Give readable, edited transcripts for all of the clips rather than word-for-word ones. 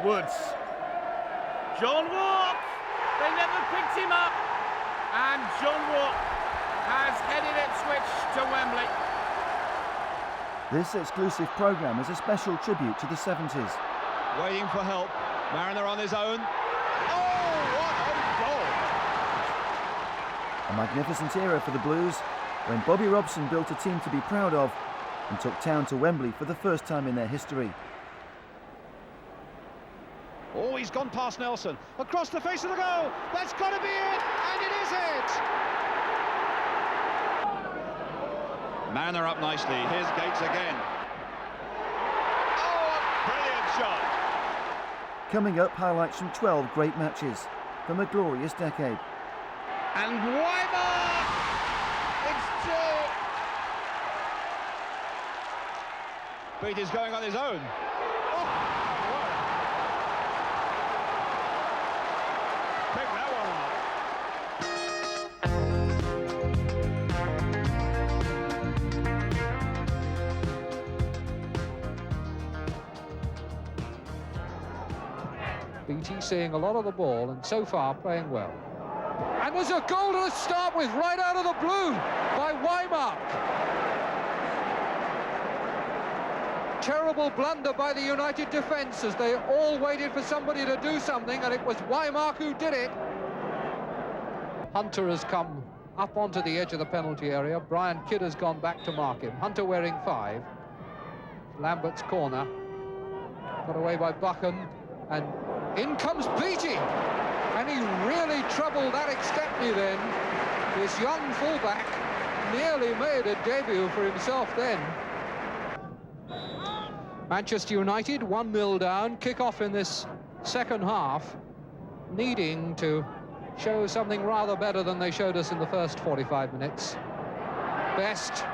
Woods. John Walk! They never picked him up. And John Walk has headed Ipswich to Wembley. This exclusive programme is a special tribute to the 70s. Waiting for help. Mariner on his own. Oh, what a goal! A magnificent era for the Blues, when Bobby Robson built a team to be proud of and took town to Wembley for the first time in their history. Oh, he's gone past Nelson. Across the face of the goal. That's got to be it, and it is it! Mariner up nicely. Here's Gates again. Oh, a brilliant shot! Coming up, highlights from 12 great matches from a glorious decade. And Weimar! It's two! Beatty's going on his own. Oh, pick that one up. Beatty seeing a lot of the ball and so far playing well. And there's a goal to start with right out of the blue by Weimar. Terrible blunder by the United defence as they all waited for somebody to do something, and it was Weimar who did it. Hunter has come up onto the edge of the penalty area. Brian Kidd has gone back to mark him. Hunter wearing 5. Lambert's corner. Got away by Buchan, and in comes Beatty. And he really troubled Alex Stepney then. This young fullback nearly made a debut for himself then. Manchester United 1-0 down, kick-off in this second half, needing to show something rather better than they showed us in the first 45 minutes. Best.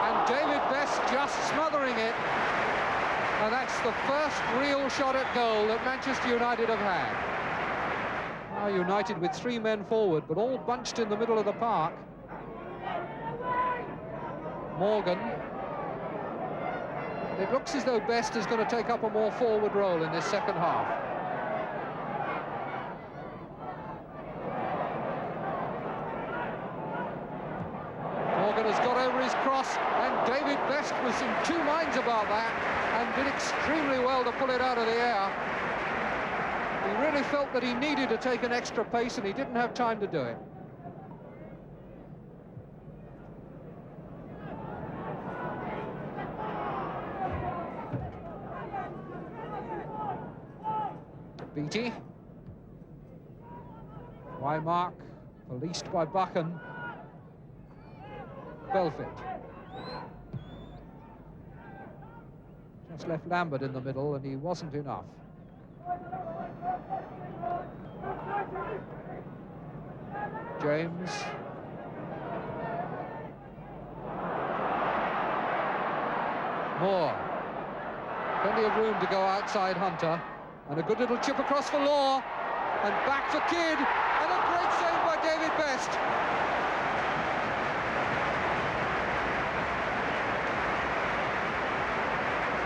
And David Best just smothering it. And that's the first real shot at goal that Manchester United have had. Now United with 3 men forward, but all bunched in the middle of the park. Morgan. It looks as though Best is going to take up a more forward role in this second half. Morgan has got over his cross, and David Best was in 2 minds about that and did extremely well to pull it out of the air. He really felt that he needed to take an extra pace, and he didn't have time to do it. Beatty. Weimar, released by Buchan. Belfit. Just left Lambert in the middle, and he wasn't enough. James. Moore. Plenty of room to go outside Hunter. And a good little chip across for Law. And back for Kidd. And a great save by David Best.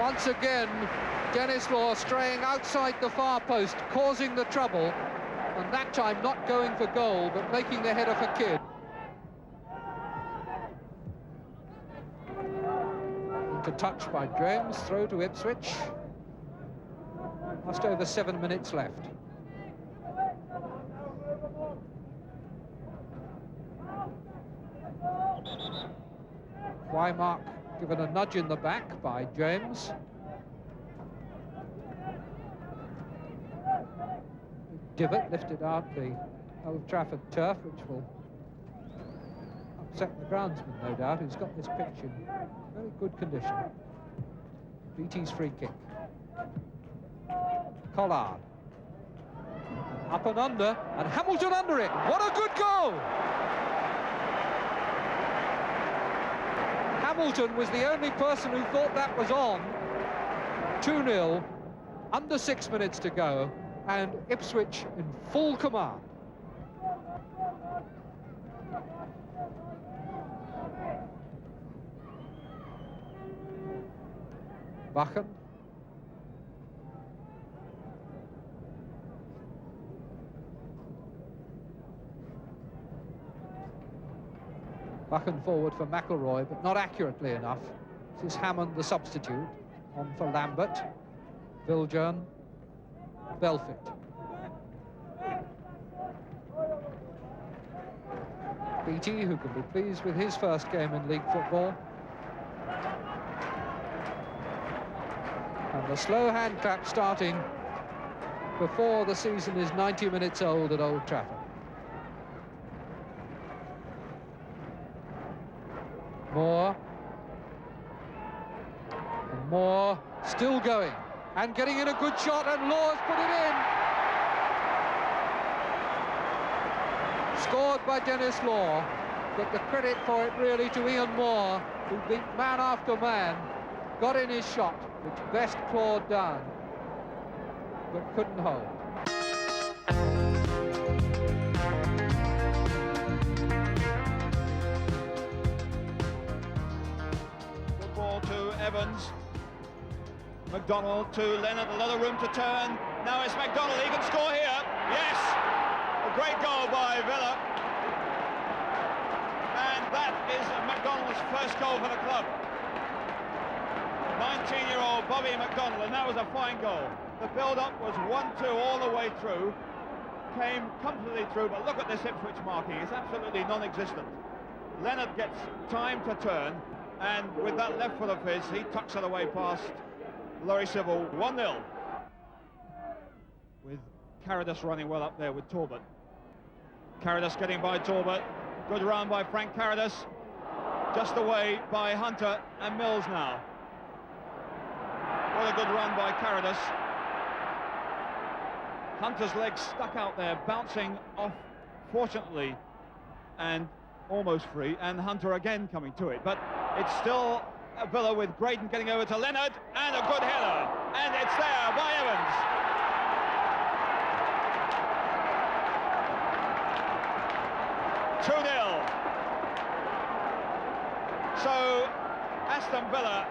Once again, Dennis Law straying outside the far post, causing the trouble. And that time not going for goal, but making the header for Kidd. Into touch by James, throw to Ipswich. Just over 7 minutes left. Weimar given a nudge in the back by James. Divot lifted out the Old Trafford turf, which will upset the groundsman, no doubt, who's got this pitch in very good condition. Beatty's free kick. Collard. Up and under, and Hamilton under it. What a good goal! Hamilton was the only person who thought that was on. 2-0, under 6 minutes to go, and Ipswich in full command. Buchan Buchan forward for McElroy, but not accurately enough. This is Hammond, the substitute, on for Lambert, Viljoen, Belfitt. Beattie, who can be pleased with his first game in league football. And the slow hand clap starting before the season is 90 minutes old at Old Trafford. Moore. And Moore still going and getting in a good shot, and Law's put it in. Scored by Dennis Law, but the credit for it really to Ian Moore, who beat man after man, got in his shot, which Best clawed down, but couldn't hold. Good ball to Evans. McDonald to Leonard, a lot of room to turn. Now it's McDonald, he can score here. Yes! A great goal by Villa. And that is McDonald's first goal for the club. 19-year-old Bobby McDonald, and that was a fine goal. The build-up was 1-2 all the way through. Came comfortably through, but look at this Ipswich marking. It's absolutely non-existent. Leonard gets time to turn, and with that left foot of his, he tucks it away past Laurie Civil. 1-0. With Carradus running well up there with Talbot. Carradus getting by Talbot. Good run by Frank Carradus. Just away by Hunter and Mills now. What a good run by Carradus. Hunter's legs stuck out there, bouncing off, fortunately, and almost free, and Hunter again coming to it. But it's still a Villa with Graydon getting over to Leonard, and a good header, and it's there by Evans. So Aston Villa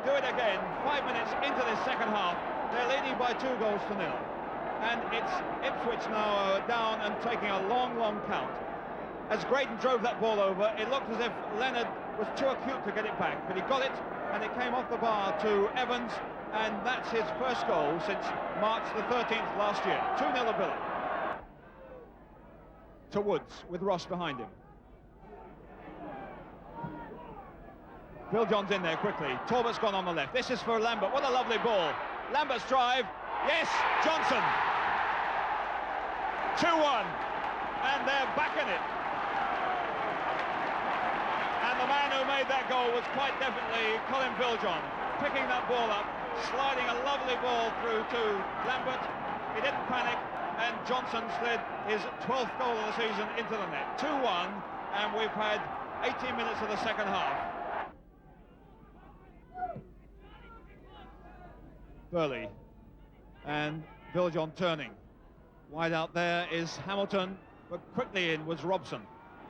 do it again. 5 minutes into this second half, they're leading by 2 goals to 0. And it's Ipswich now down and taking a long, long count. As Graydon drove that ball over, it looked as if Leonard was too acute to get it back, but he got it, and it came off the bar to Evans, and that's his first goal since March the 13th last year. 2-0 Villa. To Woods, with Ross behind him. Viljoen's in there quickly. Talbot's gone on the left. This is for Lambert. What a lovely ball. Lambert's drive. Yes, Johnson. 2-1. And they're back in it. And the man who made that goal was quite definitely Colin Viljoen. Picking that ball up, sliding a lovely ball through to Lambert. He didn't panic, and Johnson slid his 12th goal of the season into the net. 2-1, and we've had 18 minutes of the second half. Burley and Viljoen turning. Wide out there is Hamilton, but quickly in was Robson.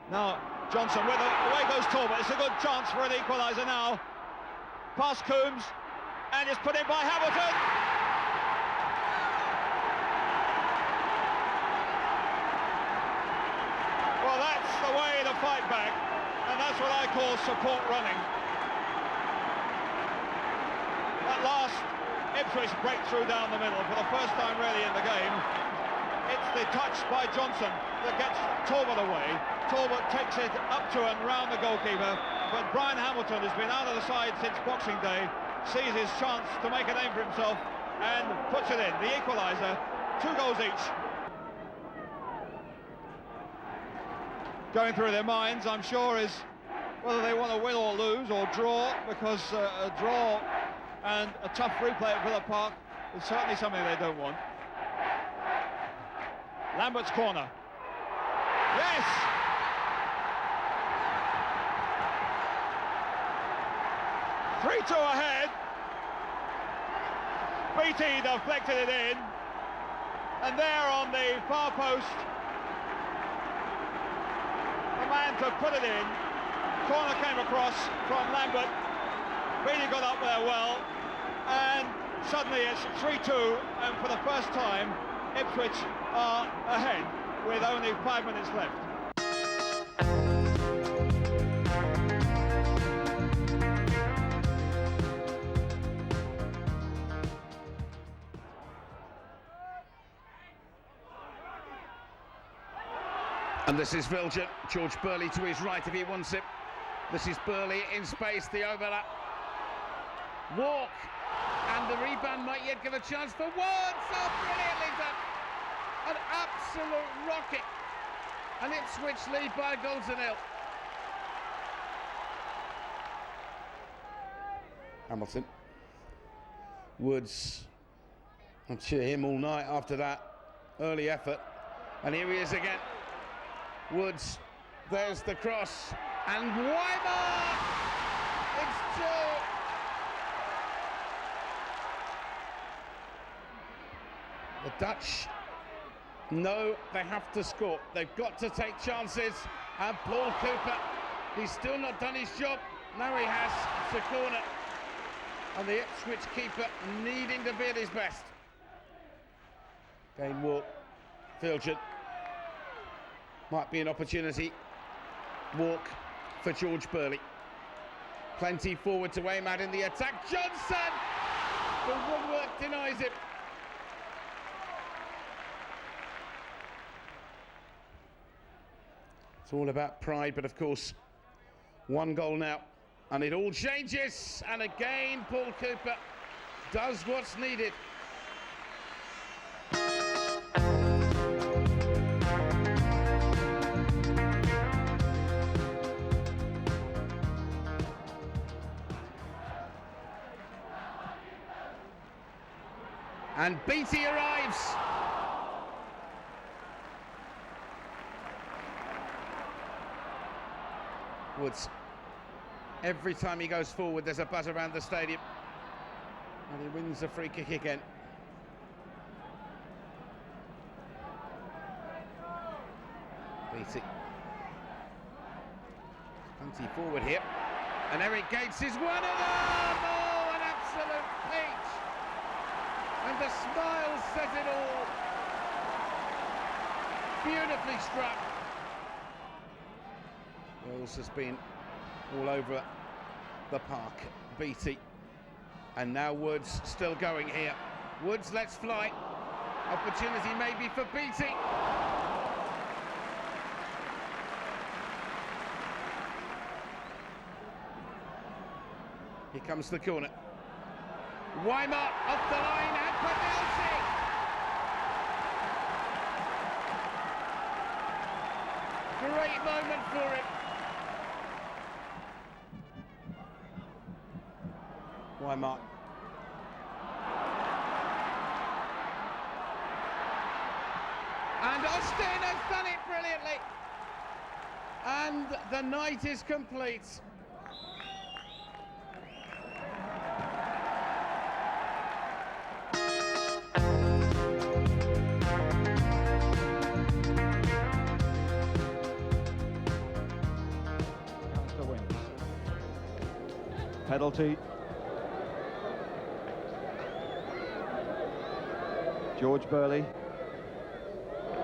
Now Johnson with it, away goes Talbot. It's a good chance for an equaliser now. Past Coombs, and it's put in by Hamilton. Well, that's the way to fight back, and that's what I call support running. That last Ipswich breakthrough down the middle for the first time really in the game. It's the touch by Johnson that gets Talbot away. Talbot takes it up to and round the goalkeeper, but Brian Hamilton has been out of the side since Boxing Day, sees his chance to make a name for himself and puts it in. The equaliser, 2 goals each. Going through their minds, I'm sure, is whether they want to win or lose or draw, because a draw and a tough replay at Villa Park is certainly something they don't want. Lambert's corner. Yes! Three-2 ahead. Beattie deflected it in. And there on the far post, the man to put it in. Corner came across from Lambert. Beattie got up there well. And suddenly it's 3-2, and for the first time Ipswich are ahead with only 5 minutes left. And this is Vilgent. George Burley to his right if he wants it. This is Burley in space, the overlap. Walk, and the rebound might yet give a chance for Woods. Oh, brilliantly done. An absolute rocket. And Ipswich lead by a goal to nil. Hamilton. Woods. I'll cheer him all night after that early effort. And here he is again. Woods. There's the cross. And Weimer! It's two. The Dutch know they have to score. They've got to take chances. And Paul Cooper, he's still not done his job. Now he has. It's a corner. And the Ipswich keeper needing to be at his best. Game walk. Vilgent. Might be an opportunity. Walk for George Burley. Plenty forward to aim at in the attack. Johnson! The woodwork denies it. It's all about pride, but of course, one goal now, and it all changes. And again, Paul Cooper does what's needed. And Beattie arrives. Woods. Every time he goes forward, there's a buzz around the stadium. And he wins the free kick again. Beattie. Plenty forward here. And Eric Gates is one of them! Oh, an absolute peach! And the smile says it all. Beautifully struck. Wales has been all over the park. Beattie. And now Woods still going here. Woods lets fly. Opportunity maybe for Beattie. Here comes the corner. Weimer off the line and penalty. Great moment for him. Weimer. And Austin has done it brilliantly. And the night is complete. Penalty. George Burley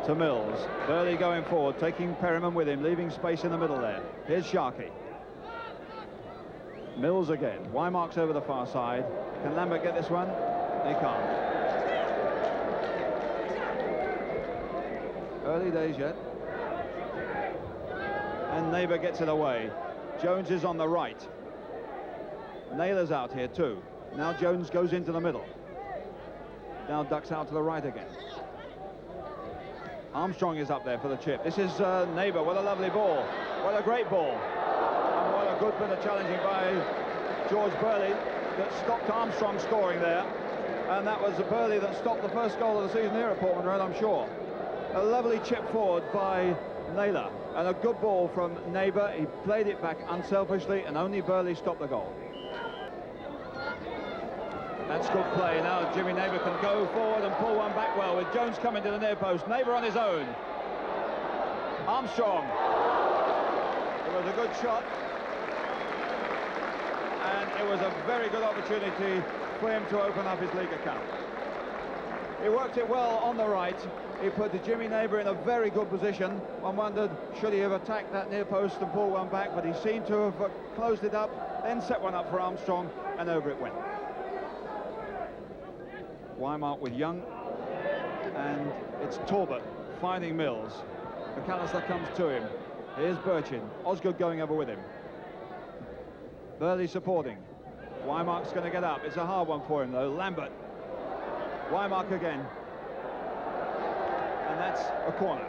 to Mills. Burley going forward, taking Perryman with him, leaving space in the middle there. Here's Sharkey. Mills again. Weimark's over the far side. Can Lambert get this one? He can't. Early days yet. And Neighbour gets it away. Jones is on the right. Naylor's out here too. Now Jones goes into the middle. Now ducks out to the right again. Armstrong is up there for the chip. This is Neighbour. What a lovely ball. What a great ball. And what a good bit of challenging by George Burley that stopped Armstrong scoring there. And that was Burley that stopped the first goal of the season here at Portman Road, I'm sure. A lovely chip forward by Naylor. And a good ball from Neighbour. He played it back unselfishly and only Burley stopped the goal. That's good play. Now Jimmy Neighbour can go forward and pull one back well with Jones coming to the near post. Neighbour on his own. Armstrong. It was a good shot. And it was a very good opportunity for him to open up his league account. He worked it well on the right. He put Jimmy Neighbour in a very good position. One wondered, should he have attacked that near post and pulled one back, but he seemed to have closed it up, then set one up for Armstrong, and over it went. Weimark with Young, and it's Talbot finding Mills. McAllister comes to him. Here's Birchin. Osgood going over with him. Burley supporting. Wymark's going to get up. It's a hard one for him, though. Lambert. Wymark again. And that's a corner.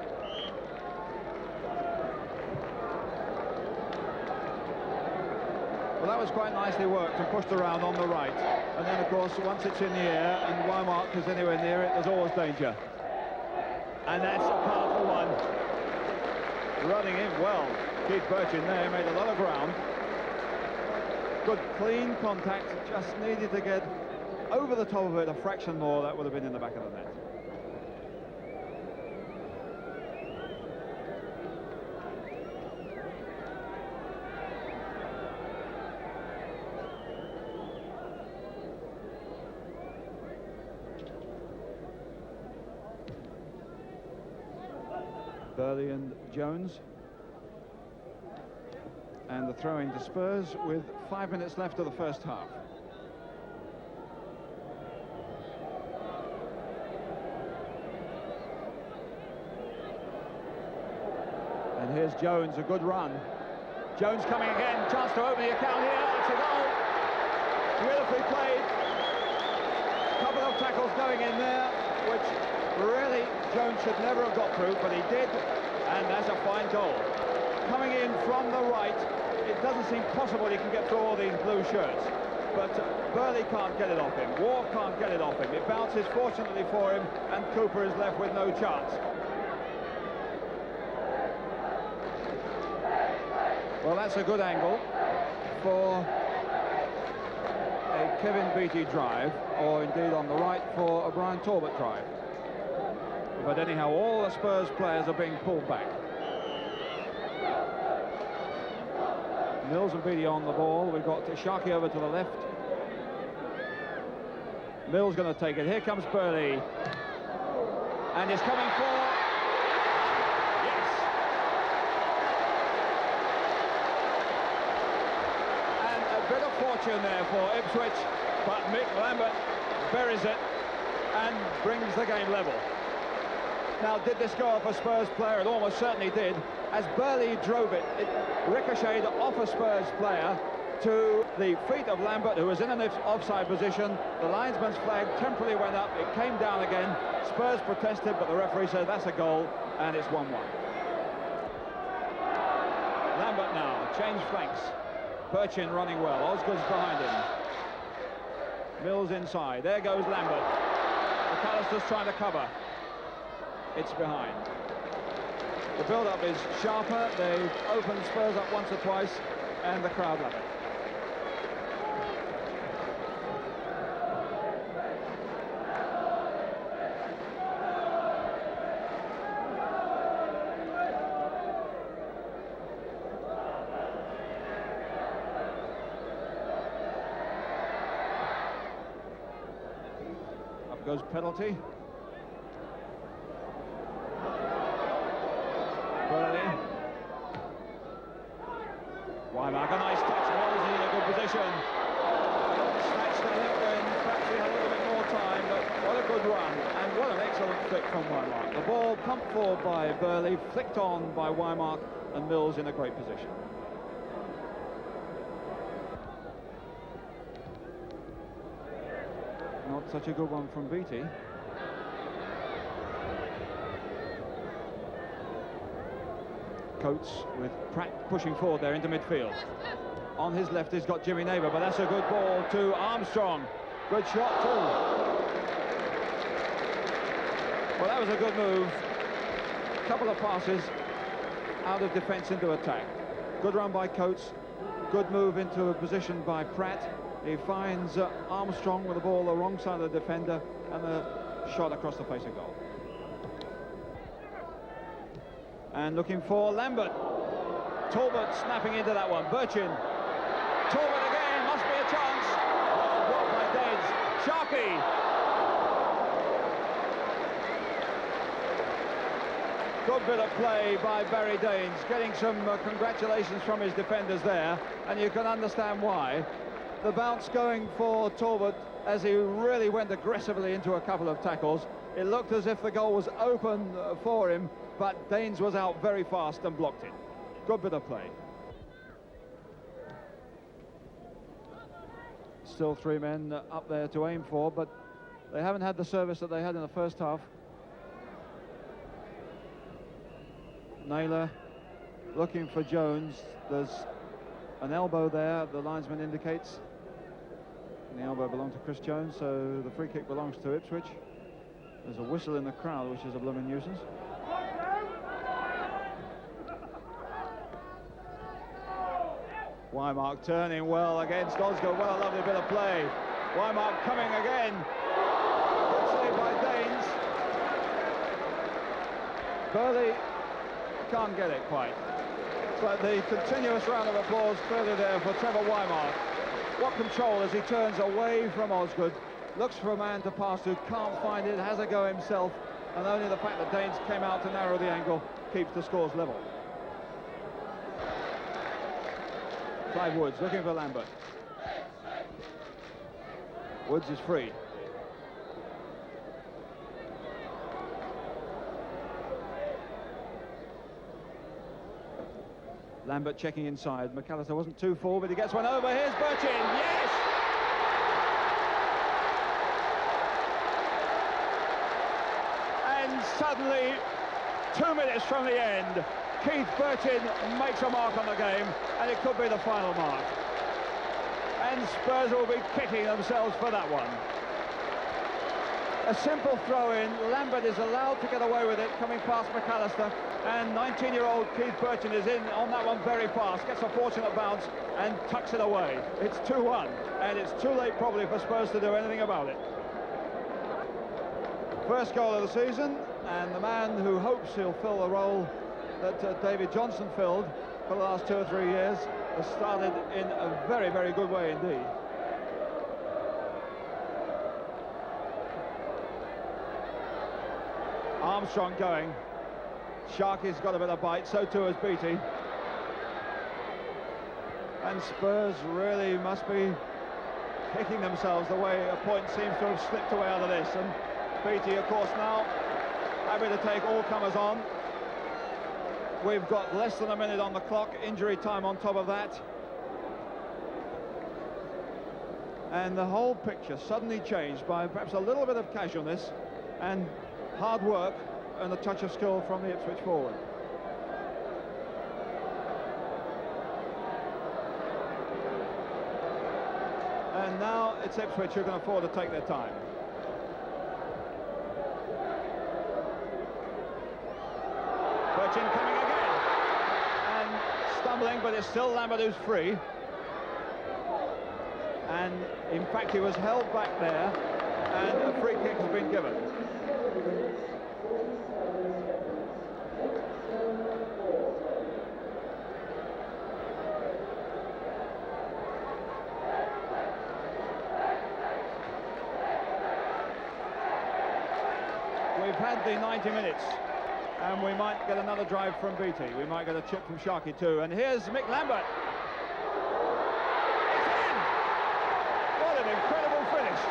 Well, that was quite nicely worked and pushed around on the right. And then, of course, once it's in the air and Wymark is anywhere near it, there's always danger. And that's a powerful one. Running in well. Keith Birchin there made a lot of ground. Good clean contact, just needed to get over the top of it a fraction more. That would have been in the back of the net. Burley and Jones. And the throw in to Spurs with 5 minutes left of the first half. And here's Jones, a good run. Jones coming again, chance to open the account here. It's a goal. Beautifully played. Couple of tackles going in there, which really Jones should never have got through, but he did, and that's a fine goal. Coming in from the right, it doesn't seem possible he can get through all these blue shirts, but Burley can't get it off him. Ward can't get it off him. It bounces fortunately for him, and Cooper is left with no chance. Well, that's a good angle for a Kevin Beattie drive, or indeed on the right for a Brian Talbot drive. But anyhow, all the Spurs players are being pulled back. Mills and Beattie on the ball. We've got Sharkey over to the left. Mills going to take it. Here comes Burley. And he's coming for... Yes! And a bit of fortune there for Ipswich, but Mick Lambert buries it and brings the game level. Now, did this go off a Spurs player? It almost certainly did. As Burley drove it, it ricocheted off a Spurs player to the feet of Lambert, who was in an offside position. The linesman's flag temporarily went up. It came down again. Spurs protested, but the referee said that's a goal, and it's 1-1. Lambert now, change flanks. Birchin running well. Osgood's behind him. Mills inside. There goes Lambert. McAllister's trying to cover. It's behind. The build-up is sharper. They've opened Spurs up once or twice, and the crowd love it. Up goes penalty. Burley. Wymark, a nice touch. Mills in a good position. Snatched it when perhaps he had a little bit more time, but what a good run, and what an excellent flick from Wymark. The ball pumped forward by Burley, flicked on by Wymark, and Mills in a great position. Not such a good one from Beattie. Coates with Pratt pushing forward there into midfield. On his left he's got Jimmy Neighbour, but that's a good ball to Armstrong. Good shot too. Well, that was a good move. Couple of passes out of defence into attack. Good run by Coates. Good move into a position by Pratt. He finds Armstrong with the ball the wrong side of the defender, and a shot across the face of goal. And looking for Lambert. Talbot snapping into that one. Birchin. Talbot again. Must be a chance. Oh, blocked by Danes. Sharkey. Good bit of play by Barry Danes. Getting some congratulations from his defenders there. And you can understand why. The bounce going for Talbot as he really went aggressively into a couple of tackles. It looked as if the goal was open for him, but Daines was out very fast and blocked it. Good bit of play. Still 3 men up there to aim for, but they haven't had the service that they had in the first half. Naylor looking for Jones. There's an elbow there, the linesman indicates. And the elbow belonged to Chris Jones, so the free kick belongs to Ipswich. There's a whistle in the crowd, which is a blooming nuisance. Wymark turning well against Osgood. What a lovely bit of play. Wymark coming again. Good save by Daines. Burley can't get it quite. But the continuous round of applause clearly there for Trevor Wymark. What control as he turns away from Osgood, looks for a man to pass to, can't find it, has a go himself, and only the fact that Daines came out to narrow the angle keeps the scores level. Clive Woods looking for Lambert. Woods is free. Lambert checking inside. McAllister wasn't too full, but he gets one over. Here's Birchin. Yes! And suddenly, 2 minutes from the end, Keith Birchin makes a mark on the game, and it could be the final mark. And Spurs will be kicking themselves for that one. A simple throw-in. Lambert is allowed to get away with it, coming past McAllister, and 19-year-old Keith Birchin is in on that one very fast, gets a fortunate bounce and tucks it away. It's 2-1, and it's too late probably for Spurs to do anything about it. First goal of the season, and the man who hopes he'll fill the role that David Johnson filled for the last 2 or 3 years has started in a very, very good way indeed. Armstrong going. Sharkey's got a bit of bite, so too has Beattie. And Spurs really must be kicking themselves the way a point seems to have slipped away out of this. And Beattie, of course, now happy to take all comers on. We've got less than a minute on the clock, injury time on top of that. And the whole picture suddenly changed by perhaps a little bit of casualness and hard work and a touch of skill from the Ipswich forward. And now it's Ipswich who can afford to take their time. Birchin coming again. And stumbling, but it's still Lambert who's free. And in fact he was held back there, and a free kick has been given. We've had the 90 minutes, and we might get another drive from Beattie. We might get a chip from Sharkey too. And here's Mick Lambert. It's in! What an incredible finish.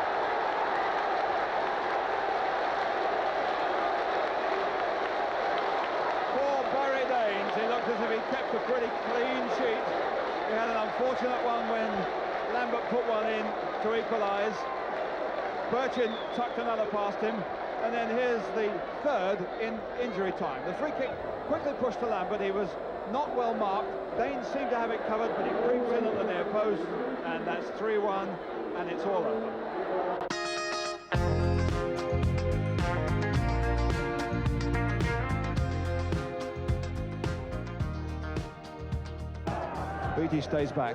Poor Barry Daines. He looked as if he kept a pretty clean sheet. He had an unfortunate one when Lambert put one in to equalise. Birchin tucked another past him. And then here's the third in injury time. The free kick quickly pushed to Lambert. He was not well marked. Daines seemed to have it covered, but he creeps in at the near post, and that's 3-1, and it's all over. Beattie stays back.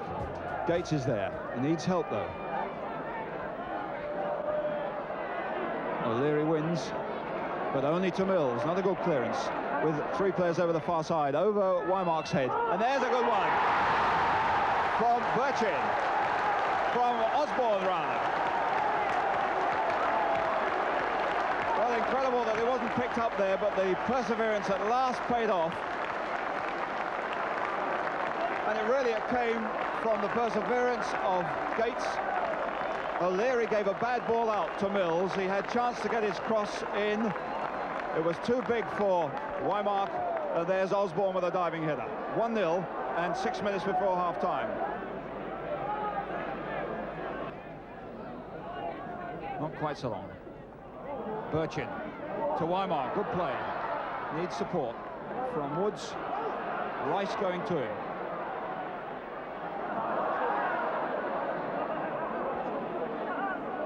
Gates is there. He needs help though. O'Leary wins, but only to Mills. Not a good clearance, with 3 players over the far side, over Wymark's head. And there's a good one from Birchin, from Osborne rather. Well, incredible that it wasn't picked up there, but the perseverance at last paid off. And it really came from the perseverance of Gates. O'Leary gave a bad ball out to Mills. He had chance to get his cross in. It was too big for Waymark. There's Osborne with a diving header. 1-0 and 6 minutes before half-time. Not quite so long. Birchin to Waymark, good play. Needs support from Woods. Rice going to him.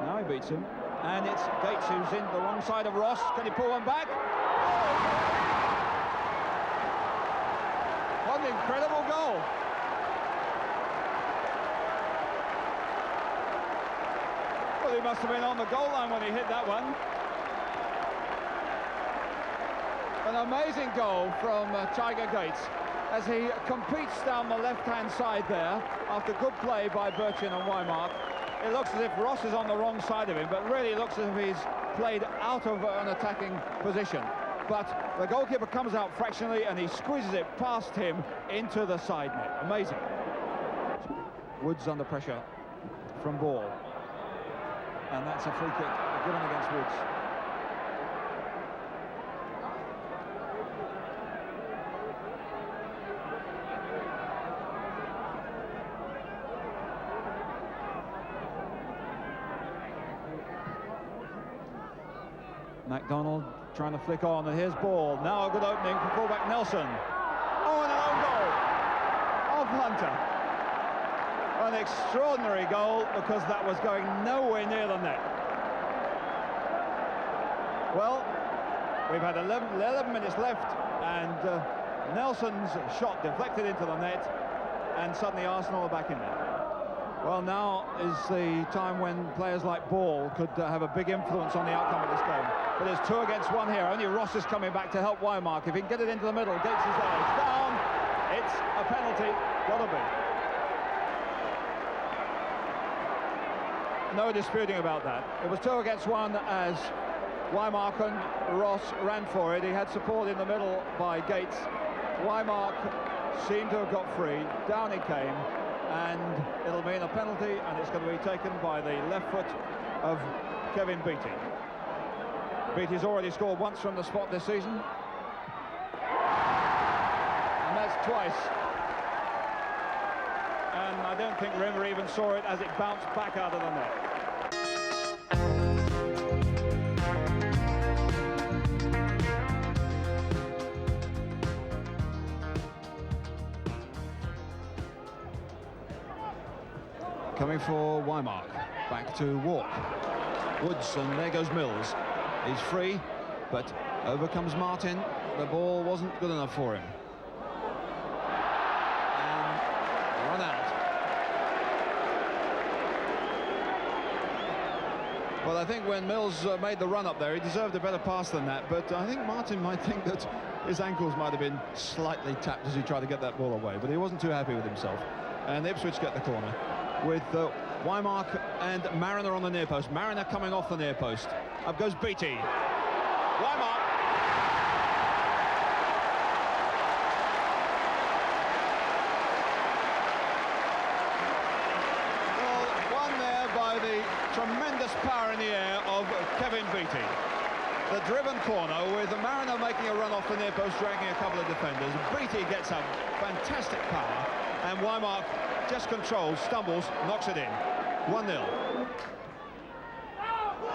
Now he beats him. And it's Gates who's in the wrong side of Ross. Can he pull one back? What an incredible goal. Well, he must have been on the goal line when he hit that one. An amazing goal from Tiger Gates as he competes down the left-hand side there after good play by Birchin and Waymark. It looks as if Ross is on the wrong side of him, but really it looks as if he's played out of an attacking position. But the goalkeeper comes out fractionally and he squeezes it past him into the side net. Amazing. Woods under pressure from Ball. And that's a free kick given against Woods. MacDonald trying to flick on, and here's Ball. Now a good opening for fullback Nelson. Oh, and an own goal of Hunter. An extraordinary goal because that was going nowhere near the net. Well, we've had 11 minutes left, and Nelson's shot deflected into the net, and suddenly Arsenal are back in there. Well, now is the time when players like Ball could have a big influence on the outcome of this game. But there's 2 against 1 here. Only Ross is coming back to help Waymark. If he can get it into the middle, Gates is there. It's down. It's a penalty. Gotta be. No disputing about that. It was 2 against 1 as Waymark and Ross ran for it. He had support in the middle by Gates. Waymark seemed to have got free. Down he came. And it'll mean a penalty, and it's going to be taken by the left foot of Kevin Beattie. Beattie's already scored once from the spot this season. And that's twice. And I don't think Rimmer even saw it as it bounced back out of the net. Coming for Waymark, back to Walk. Woods, and there goes Mills. He's free, but over comes Martin. The ball wasn't good enough for him. And run out. Well, I think when Mills made the run up there, he deserved a better pass than that, but I think Martin might think that his ankles might have been slightly tapped as he tried to get that ball away, but he wasn't too happy with himself. And Ipswich get the corner with Waymark and Mariner on the near post. Mariner coming off the near post. Up goes Beattie. Waymark. Well, won there by the tremendous power in the air of Kevin Beattie. The driven corner with Mariner making a run off the near post, dragging a couple of defenders. Beattie gets a fantastic power, and Waymark just controls, stumbles, knocks it in. 1-0.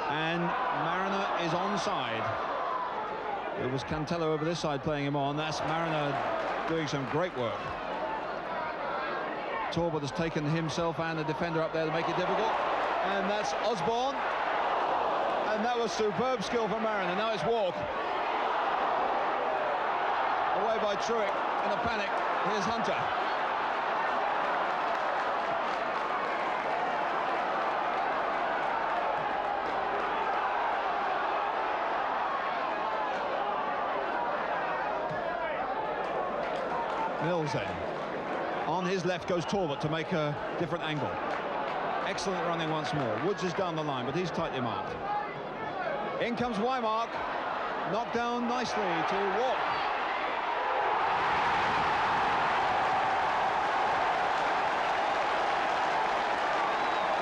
And Mariner is onside. It was Cantello over this side playing him on. That's Mariner doing some great work. Talbot has taken himself and the defender up there to make it difficult. And that's Osborne. And that was superb skill from Mariner. Now it's Walk. Away by Truick in a panic. Here's Hunter. Mills then. On his left goes Talbot to make a different angle. Excellent running once more. Woods is down the line, but he's tightly marked. In comes Waymark. Knocked down nicely to Walk.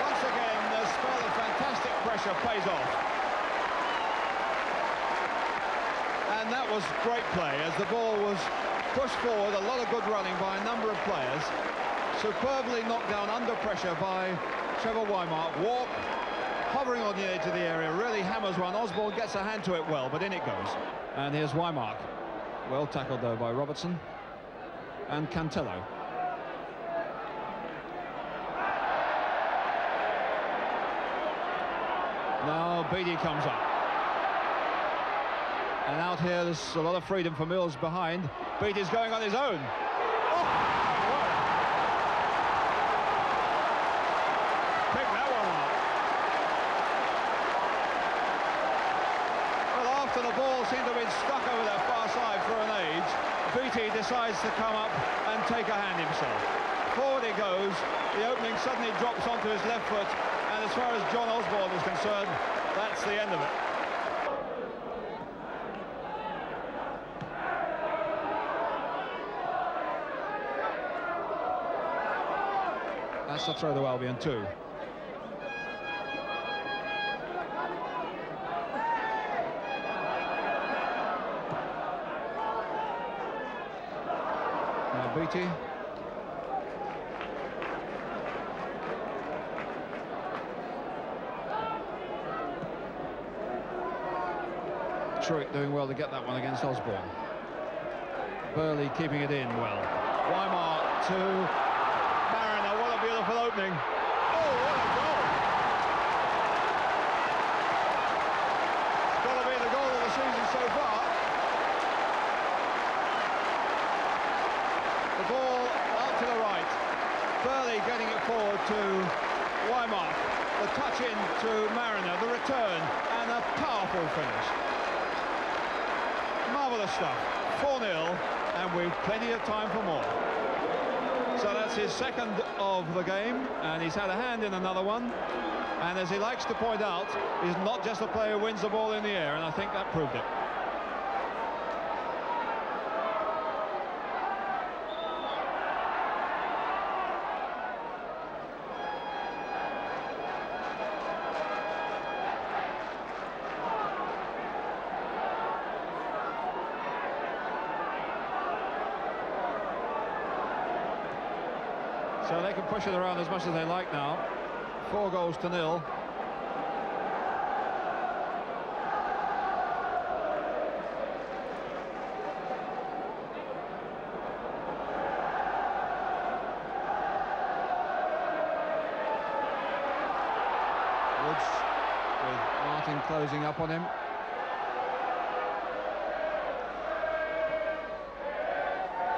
Once again, the spell of fantastic pressure pays off. And that was great play as the ball was pushed forward. A lot of good running by a number of players. Superbly knocked down under pressure by Trevor Wymart. Walk hovering on the edge of the area, really hammers one. Osborne gets a hand to it well, but in it goes. And here's Wymart. Well tackled though by Robertson and Cantello. Now Beattie comes up. And out here there's a lot of freedom for Mills behind. Beattie's going on his own. Pick that one up. Well, after the ball seemed to have been stuck over that far side for an age, Beattie decides to come up and take a hand himself. Forward he goes. The opening suddenly drops onto his left foot, and as far as John Osborne is concerned, that's the end of it. That's the throw to Albion too. Now Beattie. Truitt doing well to get that one against Osborne. Burley keeping it in well. Wymart to Mariner. What a beautiful opening. Oh, what a goal! It's got to be the goal of the season so far. The ball out to the right. Burley getting it forward to Wymart. The touch in to Mariner. The return and a powerful finish. Marvellous stuff. 4-0, and we've plenty of time for more. So that's his second of the game, and he's had a hand in another one. And as he likes to point out, he's not just a player who wins the ball in the air, and I think that proved it. So they can push it around as much as they like now. 4-0. Woods with Martin closing up on him.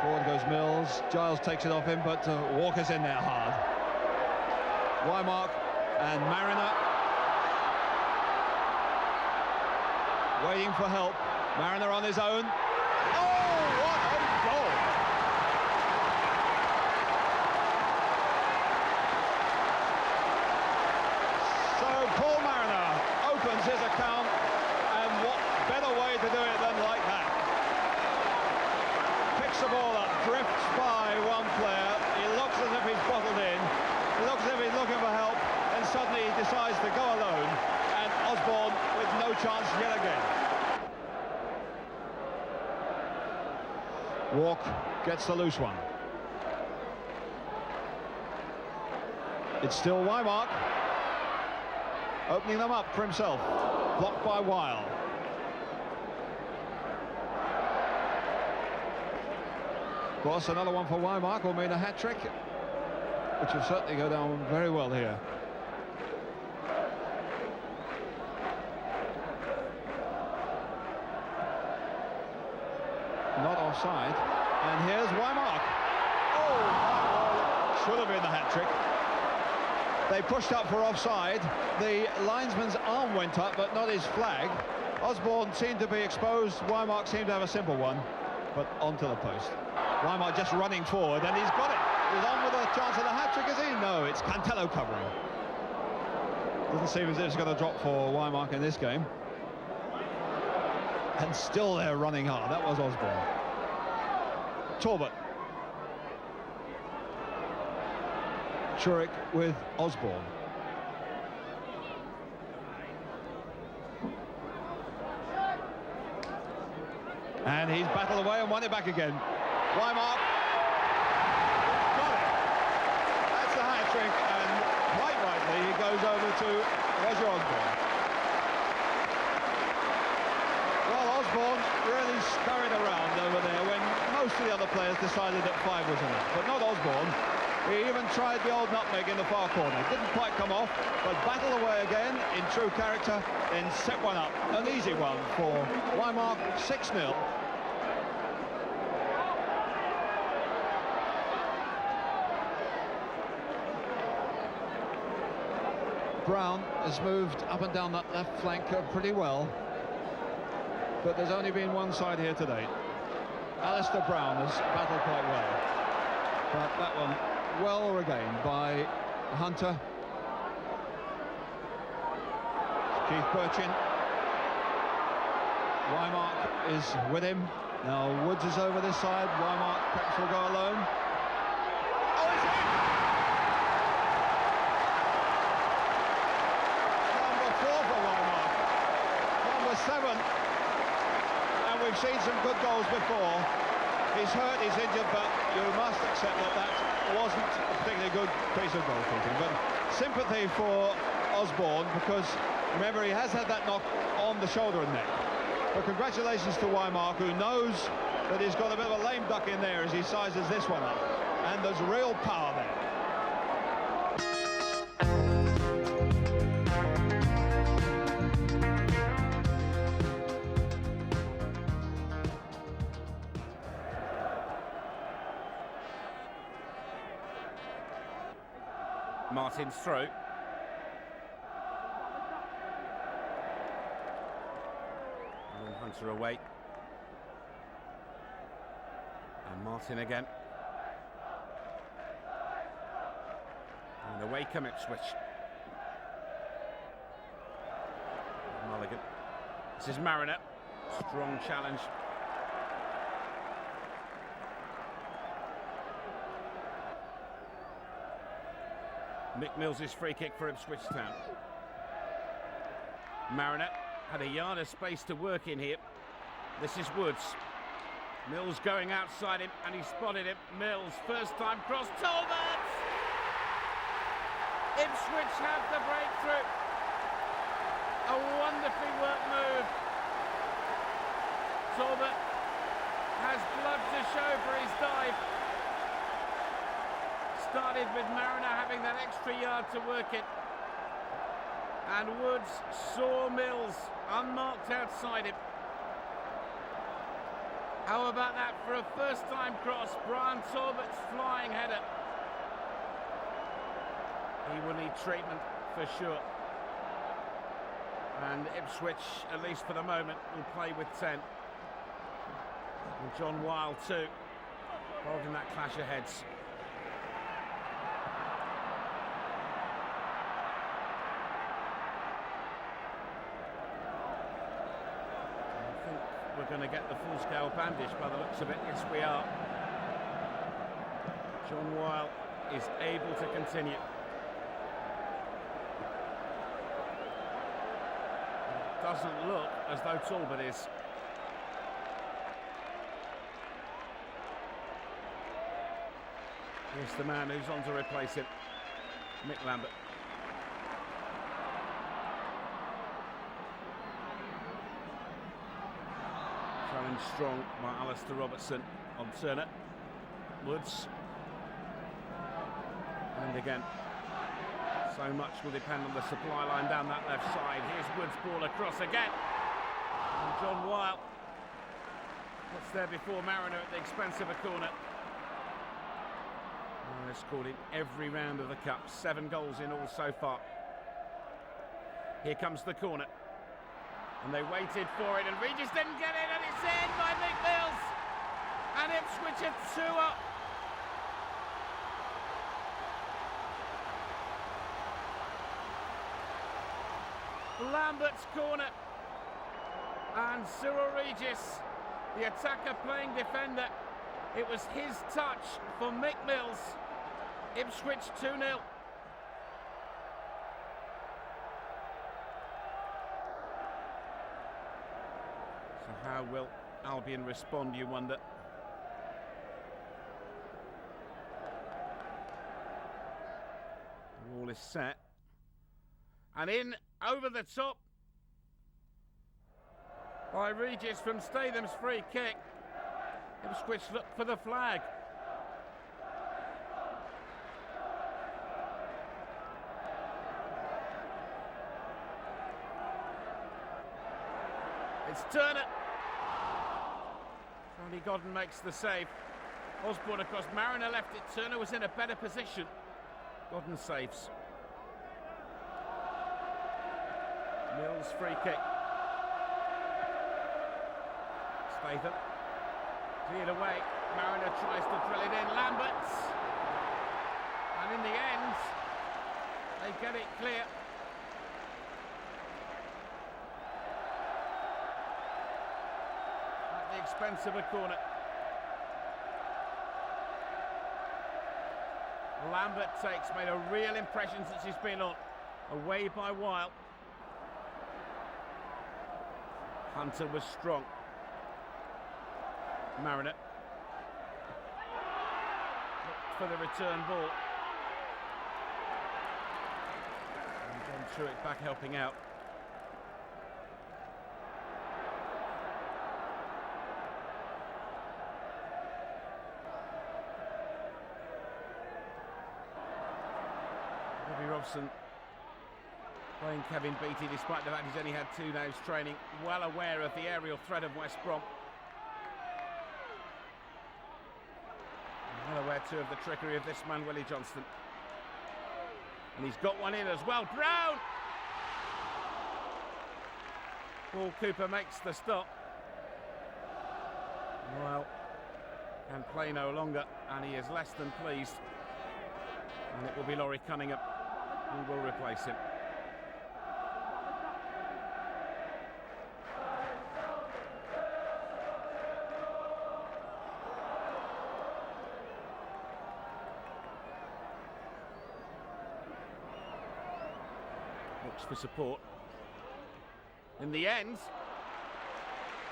Forward goes Mills. Giles takes it off him, but Walker's in there hard. Wymart and Mariner waiting for help. Mariner on his own. Oh, what a goal! So Paul Mariner opens his account, and what better way to do it than like that? Picks the ball up, drifts by one player. He looks as if he's bottled in. He looks as if he's looking for help, and suddenly he decides to go alone, and Osborne with no chance yet again. Walk gets the loose one. It's still Wymart opening them up for himself. Blocked by Weil. Of course, another one for Wymart will mean a hat-trick, which will certainly go down very well here. Not offside, and here's Wymart. Oh, should have been the hat-trick. They pushed up for offside. The linesman's arm went up, but not his flag. Osborne seemed to be exposed. Wymart seemed to have a simple one, but onto the post. Wymart just running forward, and he's got it. He's on with a chance of the hat-trick, is he? No, it's Cantello covering. Doesn't seem as if it's going to drop for Wymart in this game. And still they're running hard. That was Osborne. Talbot. Truitt with Osborne. and he's battled away and won it back again. Weimark got it. That's the hat-trick, and quite rightly he goes over to Roger Osborne. Well, Osborne really scurried around over there when most of the other players decided that 5 was enough, but not Osborne. He even tried the old nutmeg in the far corner. Didn't quite come off, but battled away again in true character, then set one up. An easy one for Weimark, 6-0. Brown has moved up and down that left flank pretty well, but there's only been one side here today. Alistair Brown has battled quite well, but that one well regained by Hunter. Keith Birchin. Weimark is with him. Now Woods is over this side. Weimark perhaps will go alone. Oh, it's in! Number 4 for Weimark. Number 7. And we've seen some good goals before. He's hurt, he's injured, but you must accept that that wasn't a particularly good piece of goalkeeping. But sympathy for Osborne, because remember he has had that knock on the shoulder and neck. But congratulations to Weimark, who knows that he's got a bit of a lame duck in there as he sizes this one up. And there's real power there. Martin's through. And Hunter away. And Martin again. And away come Ipswich. Mulligan. This is Mariner. Strong challenge. Mick Mills's free kick for Ipswich Town. Mariner had a yard of space to work in here. This is Woods. Mills going outside him, and he spotted him. Mills, first time cross, Talbot! Ipswich have the breakthrough. A wonderfully worked move. Talbot has blood to show for his dive. Started with Mariner having that extra yard to work it. And Woods saw Mills unmarked outside him. How about that for a first-time cross? Brian Talbot's flying header. He will need treatment for sure. And Ipswich, at least for the moment, will play with 10. And John Weil too, involved in that clash of heads. We're going to get the full-scale bandage by the looks of it. Yes, we are. John Weil is able to continue. It doesn't look as though Talbot is. Here's the man who's on to replace him, Mick Lambert. Challenge strong by Alistair Robertson on Turner. Woods. And again, so much will depend on the supply line down that left side. Here's Woods' ball across again. And John Weil. What's there before Mariner at the expense of a corner. Oh, they've scored in every round of the Cup. 7 goals in all so far. Here comes the corner. And they waited for it, and Regis didn't get it, and it's in by Mick Mills. And Ipswich are 2 up. Lambert's corner. And Cyril Regis, the attacker playing defender. It was his touch for Mick Mills. Ipswich 2-0. So how will Albion respond, you wonder? The wall is set. And in over the top by Regis from Statham's free kick. Ipswich look for the flag. It's Turner. Tony Godden makes the save. Osborne across, Mariner left it. Turner was in a better position. Godden saves. Mills free kick. Statham cleared away. Mariner tries to drill it in. Lambert, and in the end they get it clear. At the expense of a corner. Lambert made a real impression since he's been on. Away by Weil. Hunter was strong. Mariner looked for the return ball. And John Truitt back helping out. Bobby Robson playing Kevin Beattie despite the fact he's only had 2 days training, well aware of the aerial threat of West Brom. Well aware too of the trickery of this man, Willie Johnston. And he's got one in as well. Brown! Paul Cooper makes the stop. Well, can play no longer, and he is less than pleased. And it will be Laurie Cunningham who will replace him. Looks for support. In the end,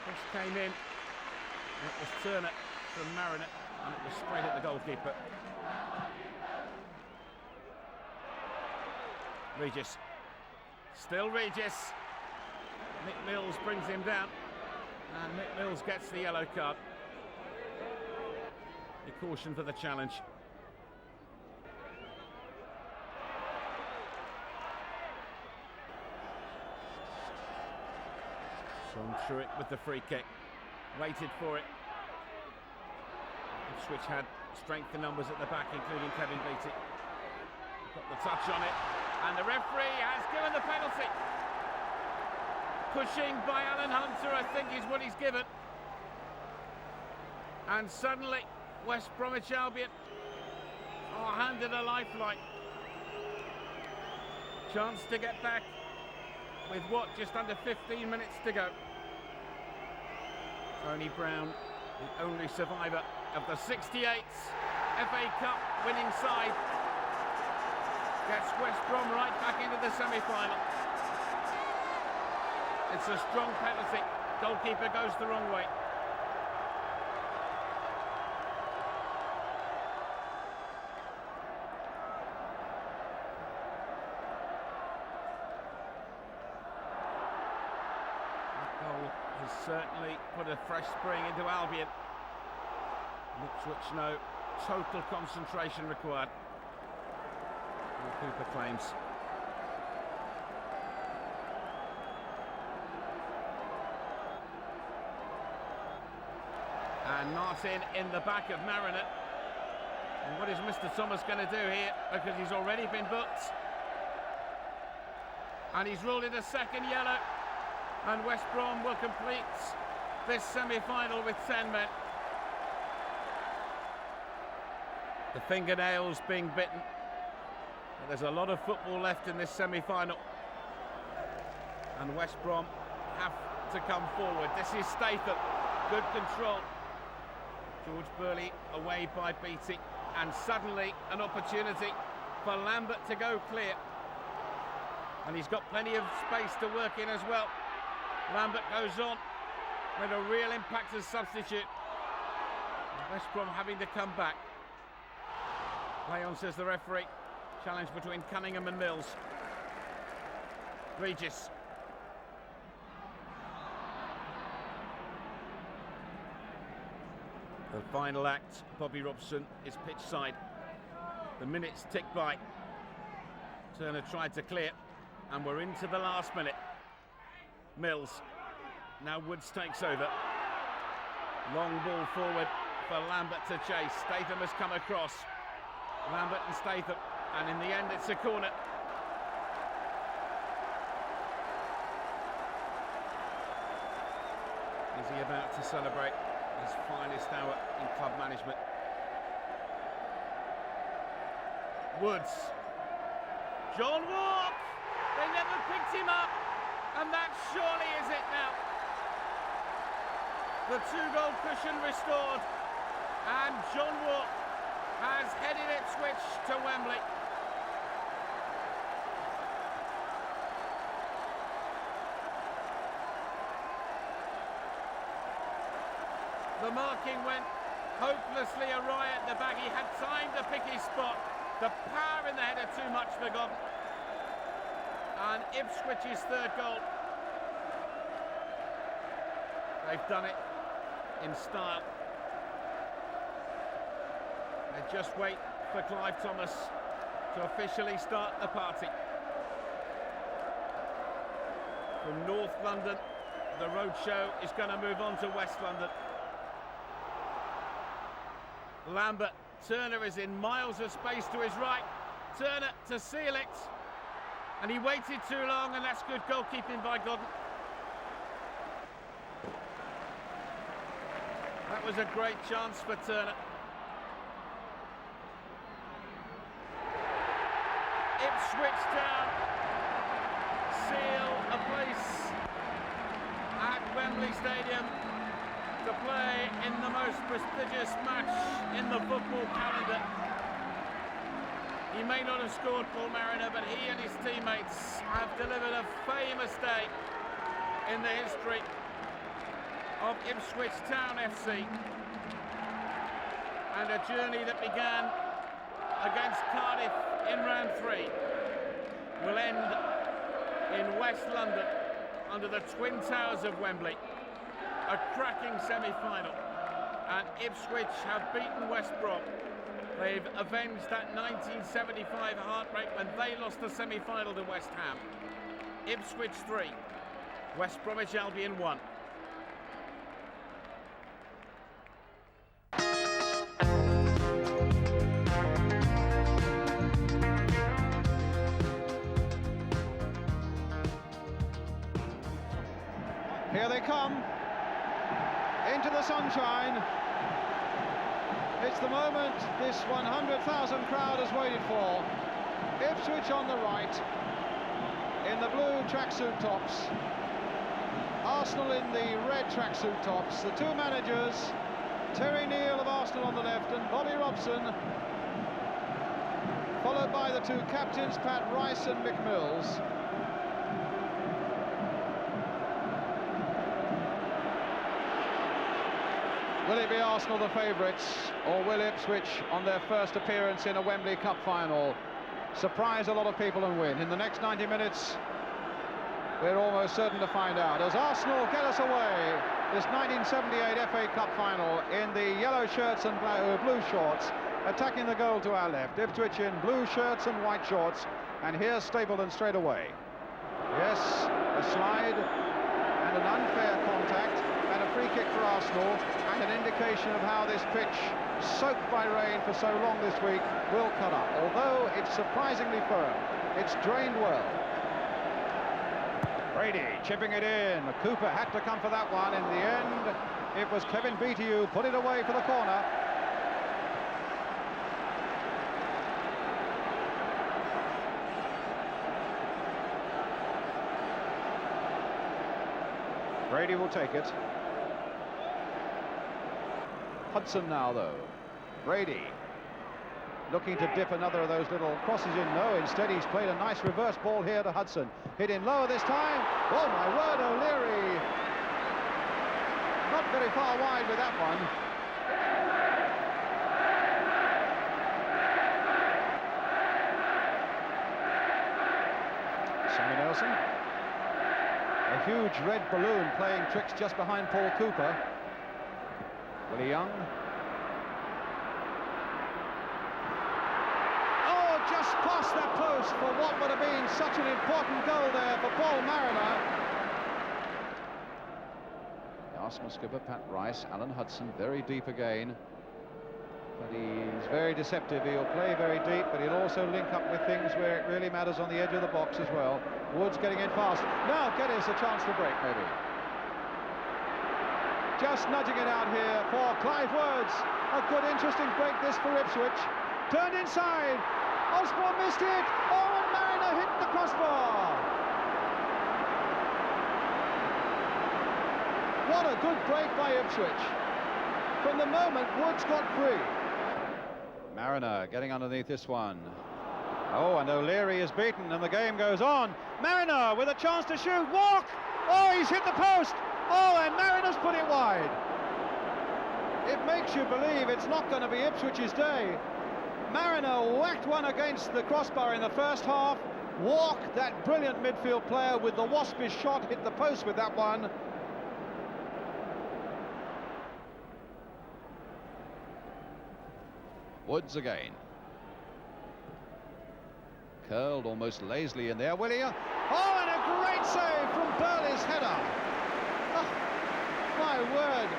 this came in. It was Turner from Mariner, and it was straight at the goalkeeper. Regis. Still Regis. Nick Mills brings him down, and Nick Mills gets the yellow card. A caution for the challenge. John Truitt with the free kick. Waited for it. Ipswich had strength in numbers at the back, including Kevin Beattie. Got the touch on it, and the referee has given the penalty. Pushing by Alan Hunter, I think, is what he's given. And suddenly, West Bromwich Albion are handed a lifeline. Chance to get back with what, just under 15 minutes to go. Tony Brown, the only survivor of the 68th FA Cup winning side, gets West Brom right back into the semi-final. It's a strong penalty. Goalkeeper goes the wrong way. Certainly put a fresh spring into Albion. Ipswich know total concentration required. And Cooper claims. And Martin in the back of Mariner. And what is Mr. Thomas going to do here? Because he's already been booked. And he's ruled it a second yellow. And West Brom will complete this semi-final with 10 men. The fingernails being bitten. But there's a lot of football left in this semi-final. And West Brom have to come forward. This is Statham. Good control. George Burley away by Beattie. And suddenly an opportunity for Lambert to go clear. And he's got plenty of space to work in as well. Lambert goes on, Made a real impact as substitute. West Brom having to come back. Play on, says the referee. Challenge between Cunningham and Mills. Regis. The final act, Bobby Robson is pitch side. The minutes tick by. Turner tried to clear, and we're into the last minute. Mills. Now Woods takes over. Long ball forward for Lambert to chase. Statham has come across. Lambert and Statham, and in the end it's a corner. Is he about to celebrate his finest hour in club management? Woods. John Walk! They never picked him up, and that surely is it now. The 2-goal cushion restored, and John Walk has headed Ipswich to Wembley. The marking went hopelessly awry at the back. He had time to pick his spot. The power in the header too much forgotten. And Ipswich's third goal. They've done it in style. They just wait for Clive Thomas to officially start the party. From North London, the roadshow is going to move on to West London. Lambert, Turner is in miles of space to his right. Turner to seal it. And he waited too long, and that's good goalkeeping by Godden. That was a great chance for Turner. Ipswich Town seal a place at Wembley Stadium to play in the most prestigious match in the football calendar. He may not have scored, Paul Mariner, but he and his teammates have delivered a famous day in the history of Ipswich Town FC, and a journey that began against Cardiff in round 3 will end in West London under the Twin Towers of Wembley. A cracking semi-final, and Ipswich have beaten West Brom. They've avenged that 1975 heartbreak when they lost the semi-final to West Ham. Ipswich 3, West Bromwich Albion 1. Here they come into the sunshine. It's the moment this 100,000 crowd has waited for. Ipswich on the right, in the blue tracksuit tops. Arsenal in the red tracksuit tops. The two managers, Terry Neal of Arsenal on the left and Bobby Robson, followed by the two captains, Pat Rice and Mick Mills. Will it be Arsenal the favourites, or will Ipswich, on their first appearance in a Wembley Cup final, surprise a lot of people and win? In the next 90 minutes, we're almost certain to find out. As Arsenal get us away, this 1978 FA Cup final in the yellow shirts and blue shorts, attacking the goal to our left. Ipswich in blue shirts and white shorts, and here's Stapleton straight away. Yes, a slide and an unfair contact, and a free kick for Arsenal, and an indication of how this pitch, soaked by rain for so long this week, will cut up. Although it's surprisingly firm, it's drained well. Brady chipping it in. Cooper had to come for that one. In the end, it was Kevin Beattie who put it away for the corner. Brady will take it. Hudson now, though. Brady looking to dip another of those little crosses in. No, instead he's played a nice reverse ball here to Hudson. Hit in lower this time. Oh, my word, O'Leary. not very far wide with that one. Sammy Nelson. A huge red balloon playing tricks just behind Paul Cooper. Willie Young. Oh, just past that post for what would have been such an important goal there for Paul Mariner. The Arsenal skipper, Pat Rice, Alan Hudson, very deep again. But he's very deceptive. He'll play very deep, but he'll also link up with things where it really matters on the edge of the box as well. Woods getting in fast. Now Geddes a chance to break, maybe. Just nudging it out here for Clive Woods. A good, interesting break this for Ipswich. Turned inside. Osborne missed it. Oh, and Mariner hit the crossbar. What a good break by Ipswich. From the moment Woods got free. Mariner getting underneath this one. Oh, and O'Leary is beaten and the game goes on. Mariner with a chance to shoot. Walk! Oh, he's hit the post. Oh, and Mariner's put it wide. It makes you believe it's not going to be Ipswich's day. Mariner whacked one against the crossbar in the first half. Walk, that brilliant midfield player with the waspish shot, hit the post with that one. Woods again. Curled almost lazily in there. Willie. Oh, and a great save from Burley's header. Oh, my word.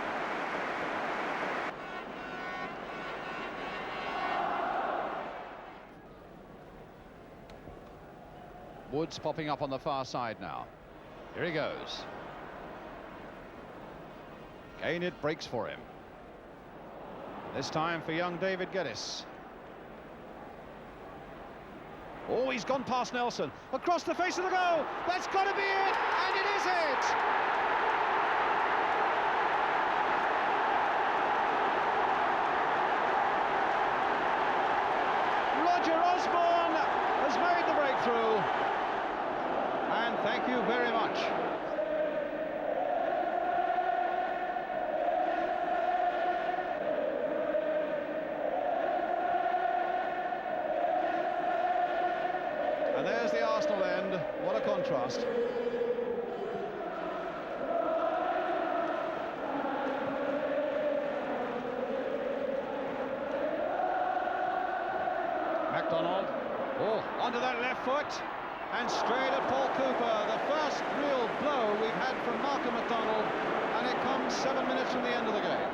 Woods popping up on the far side now. Here he goes. Again it breaks for him. This time for young David Geddes. Oh, he's gone past Nelson. Across the face of the goal. That's got to be it. And it is it. Roger Osborne has made the breakthrough. And thank you very much. And there's the Arsenal end. What a contrast. MacDonald. Oh, onto that left foot. And straight at Paul Cooper. The first real blow we've had from Malcolm MacDonald. And it comes 7 minutes from the end of the game.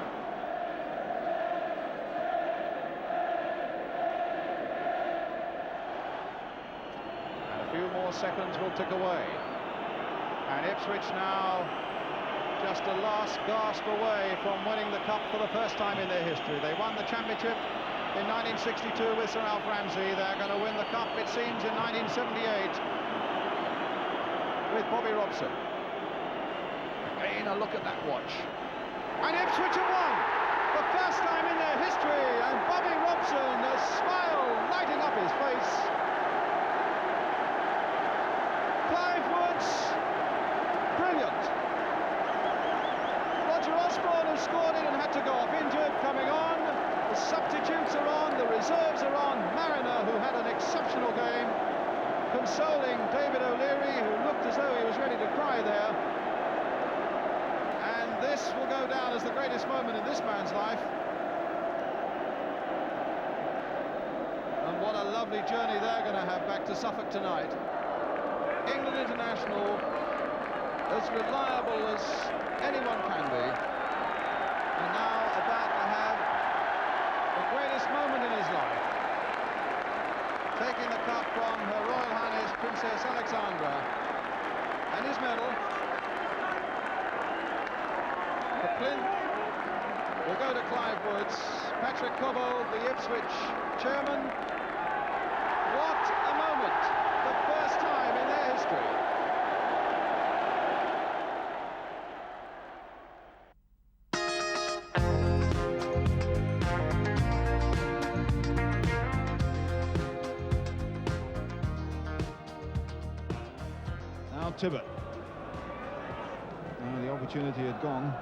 Few more seconds will tick away, and Ipswich now just a last gasp away from winning the cup for the first time in their history. They won the championship in 1962 with Sir Alf Ramsey. They're going to win the cup, it seems, in 1978 with Bobby Robson. Again, a look at that watch, and Ipswich have won the first time in their history, and Bobby Robson, a smile lighting up his face. Clive Woods, brilliant. Roger Osborne, who scored it and had to go off injured, coming on. The substitutes are on, the reserves are on. Mariner, who had an exceptional game, consoling David O'Leary, who looked as though he was ready to cry there. And this will go down as the greatest moment in this man's life. And what a lovely journey they're going to have back to Suffolk tonight. England international, as reliable as anyone can be, and now about to have the greatest moment in his life, taking the cup from Her Royal Highness Princess Alexandra, and his medal. The plinth will go to Clive Woods. Patrick Cobbold, the Ipswich chairman. What a moment! The first time in their history. Now Tibbett. Now the opportunity had gone.